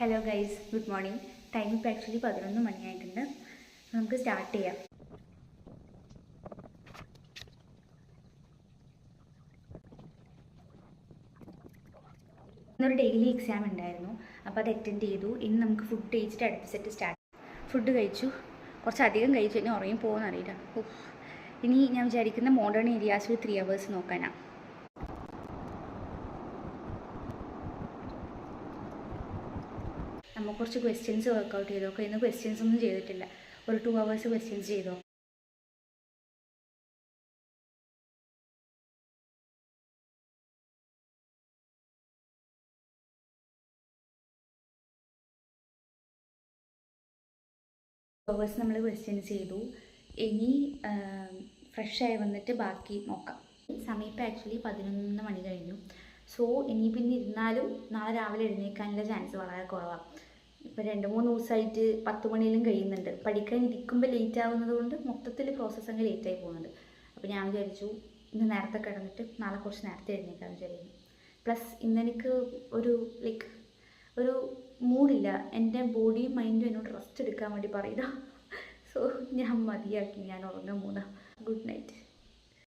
Hello guys, good morning. Time ഇപ്പോൾ actually 11 മണിയായിട്ടുണ്ട്. നമുക്ക് start ചെയ്യാം. ഇന്നൊരു ഡെയിലി എക്സാം ഉണ്ടായിരുന്നു, അപ്പോൾ അത് അറ്റൻഡ് ചെയ്തു. ഇന്ന് നമുക്ക് ഫുഡ് കഴിച്ചിട്ട് അടുത്ത സെറ്റ് സ്റ്റാർട്ട്. ഫുഡ് കഴിച്ചു, കുറച്ചധികം കഴിച്ചു, ഇനി ഉറങ്ങി പോകുമെന്ന് അറിയില്ല. ഇനി ഞാൻ വിചാരിക്കുന്ന മോഡേൺ ഏരിയാസിൽ 3 hours നോക്കാനാണ്. നമ്മൾ കുറച്ച് ക്വസ്റ്റ്യൻസ് വർക്കൗട്ട് ചെയ്ത് നോക്കാം. ഇന്ന് ക്വസ്റ്റ്യൻസ് ഒന്നും ചെയ്തിട്ടില്ല. ഒരു 2 hours ക്വസ്റ്റ്യൻസ് ചെയ്തോ. hours നമ്മൾ ക്വസ്റ്റ്യൻസ് ചെയ്തു. ഇനി ഫ്രഷായി വന്നിട്ട് ബാക്കി നോക്കാം. സമയം ഇപ്പോൾ ആക്ച്വലി 11 മണി കഴിഞ്ഞു. സോ ഇനി പിന്നെ ഇരുന്നാലും നാളെ രാവിലെ എഴുന്നേൽക്കാനുള്ള ചാൻസ് വളരെ കുറവാണ്. ഇപ്പോൾ 2-3 ദിവസമായിട്ട് 10 മണിയിലും കഴിയുന്നുണ്ട്. പഠിക്കാൻ ഇരിക്കുമ്പോൾ ലേറ്റ് ആവുന്നത് കൊണ്ട് മൊത്തത്തിൽ പ്രോസസ്സ് അങ്ങ് ലേറ്റായി പോകുന്നുണ്ട്. അപ്പോൾ ഞാൻ വിചാരിച്ചു ഇന്ന് നേരത്തെ കിടന്നിട്ട് നാളെ കുറച്ച് നേരത്തെ എഴുന്നേൽക്കാമെന്ന് വിചാരിക്കുന്നു. പ്ലസ് ഇന്നെനിക്ക് ഒരു മൂഡില്ല. എൻ്റെ ബോഡിയും മൈൻഡും എന്നോട് റെസ്റ്റ് എടുക്കാൻ വേണ്ടി പറയുക. സോ ഞാൻ മതിയാക്കി, ഞാൻ ഉറങ്ങാൻ പോകുന്ന. Good night.